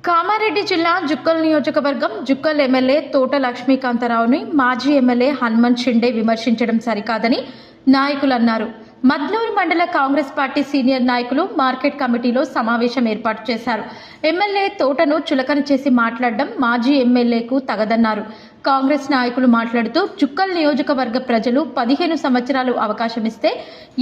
కామారెడ్డి జిల్లా జుక్కల్ నియోజకవర్గం జుక్కల్ ఎమ్మెల్యే తోట లక్ష్మీకాంతరావుని మాజీ ఎమ్మెల్యే హనుమంత్ షిండే విమర్శించడం సరికాదని నాయకులు అన్నారు. మద్నూరు మండల కాంగ్రెస్ పార్టీ సీనియర్ నాయకులు మార్కెట్ కమిటీలో సమావేశం ఏర్పాటు చేశారు. ఎమ్మెల్యే తోటను చులకన చేసి మాట్లాడడం మాజీ ఎమ్మెల్యేకు తగదన్నారు. కాంగ్రెస్ నాయకులు మాట్లాడుతూ జుక్కల్ నియోజకవర్గ ప్రజలు 15 సంవత్సరాలు అవకాశం ఇస్తే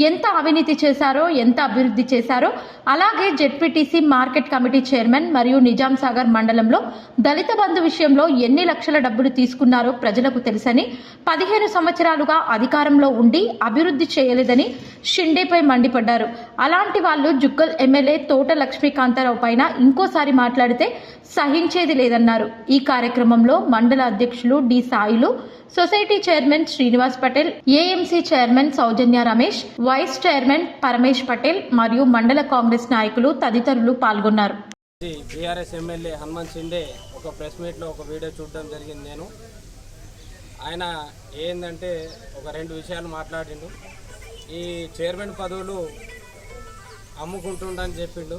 ఎంత అవినీతి చేశారో, ఎంత అభివృద్ధి చేశారో, అలాగే జెడ్పీటీసీ మార్కెట్ కమిటీ చైర్మన్ మరియు నిజాం సాగర్ మండలంలో దళిత బంధు విషయంలో ఎన్ని లక్షల డబ్బులు తీసుకున్నారో ప్రజలకు తెలుసని, 15 సంవత్సరాలుగా అధికారంలో ఉండి అభివృద్ధి చేయలేదని షిండేపై మండిపడ్డారు. అలాంటి వాళ్ళు జుక్కల్ ఎమ్మెల్యే తోట లక్ష్మీకాంతారావు పైన ఇంకోసారి మాట్లాడితే సహించేది లేదన్నారు. ఈ కార్యక్రమంలో మండల అధ్యక్షులు D Sailu, society chairman Srinivas Patel, AMC chairman Soujanya Ramesh, vice chairman Paramesh Patel మరియు మండల కాంగ్రెస్ నాయకులు తదితరులు పాల్గొన్నారు. బీఆర్ఎస్ ఎమ్మెల్యే హనుమంత్ షిండే ఒక ప్రెస్ మీట్లో ఒక వీడియో చూడడం జరిగింది. ఆయన ఏంటంటే ఒక 2 విషయాలు మాట్లాడిండు. ఈ చైర్మన్ పదవులు అమ్ముకుంటుండని చెప్పిండు.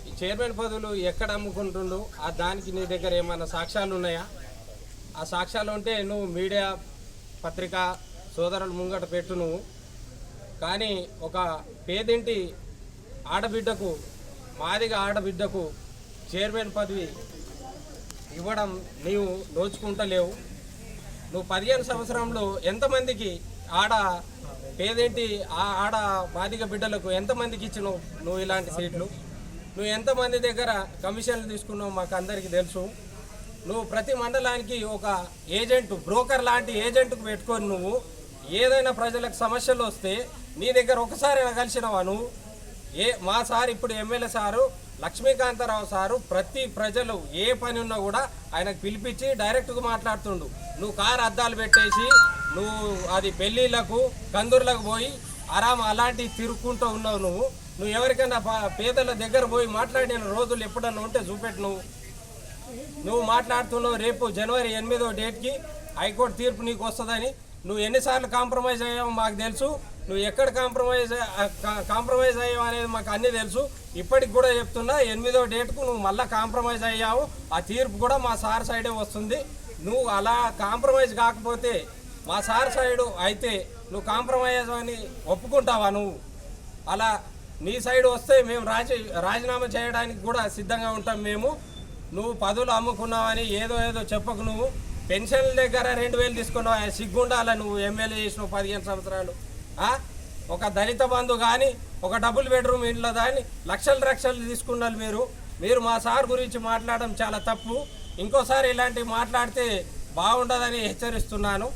ఈ చైర్మన్ పదవులు ఎక్కడ అమ్ముకుంటుండు, దానికి నీ దగ్గర ఏమైనా సాక్ష్యాలు ఉన్నాయా? ఆ సాక్ష్యాలు ఉంటే నువ్వు మీడియా పత్రిక సోదరుల ముంగట పెట్టు. నువ్వు కానీ ఒక పేదింటి ఆడబిడ్డకు, మాదిగ ఆడబిడ్డకు చైర్మన్ పదవి ఇవ్వడం నీవు నోచుకుంటలేవు. నువ్వు 15 సంవత్సరంలో ఎంతమందికి పేదేంటి ఆడ బాధిక బిడ్డలకు ఎంతమందికి ఇచ్చినావు నువ్వు ఇలాంటి సీట్లు? నువ్వు ఎంతమంది దగ్గర కమిషన్లు తీసుకున్నావు మాకు అందరికీ తెలుసు. నువ్వు ప్రతి మండలానికి ఒక ఏజెంట్, బ్రోకర్ లాంటి ఏజెంట్కు పెట్టుకొని నువ్వు ఏదైనా ప్రజలకు సమస్యలు వస్తే నీ దగ్గర ఒకసారి కలిసినవా నువ్వు? మా సార్ ఇప్పుడు ఎమ్మెల్యే సారు లక్ష్మీకాంతారావు సారు ప్రతి ప్రజలు ఏ పని ఉన్నా కూడా ఆయనకు పిలిపించి డైరెక్ట్గా మాట్లాడుతుండు. నువ్వు కారు అద్దాలు పెట్టేసి నువ్వు అది పెళ్ళిళ్ళకు కందూర్లకు పోయి అలాంటివి తిరుక్కుంటూ ఉన్నావు. నువ్వు ఎవరికైనా పేదల దగ్గర పోయి మాట్లాడిన రోజులు ఎప్పుడన్నా ఉంటే చూపెట్టు. నువ్వు మాట్లాడుతున్నావు రేపు జనవరి 8వ డేట్కి హైకోర్టు తీర్పు నీకు వస్తుందని. నువ్వు ఎన్నిసార్లు కాంప్రమైజ్ అయ్యావో మాకు తెలుసు. నువ్వు ఎక్కడ కాంప్రమైజ్ అయ్యావు అనేది మాకు అన్నీ తెలుసు. ఇప్పటికి కూడా చెప్తున్నా 8వ డేట్కు నువ్వు మళ్ళీ కాంప్రమైజ్ అయ్యావు. ఆ తీర్పు కూడా మా సార్ సైడే వస్తుంది. నువ్వు అలా కాంప్రమైజ్ కాకపోతే మా సార్ సైడు అయితే నువ్వు కాంప్రమైజ్ అని ఒప్పుకుంటావా? నువ్వు అలా నీ సైడ్ వస్తే మేము రాజీనామా చేయడానికి కూడా సిద్ధంగా ఉంటాం మేము. నువ్వు పదవులు అమ్ముకున్నావని ఏదో చెప్పకు. నువ్వు పెన్షన్ల దగ్గర 2000 తీసుకున్నావు. సిగ్గుండాల నువ్వు ఎమ్మెల్యే చేసినావు 15 సంవత్సరాలు. ఒక దళిత బంధు కానీ ఒక డబుల్ బెడ్రూమ్ ఇంట్లో దాన్ని లక్షలు తీసుకున్నారు మీరు మా సార్ గురించి మాట్లాడడం చాలా తప్పు. ఇంకోసారి ఇలాంటివి మాట్లాడితే బాగుండదని హెచ్చరిస్తున్నాను.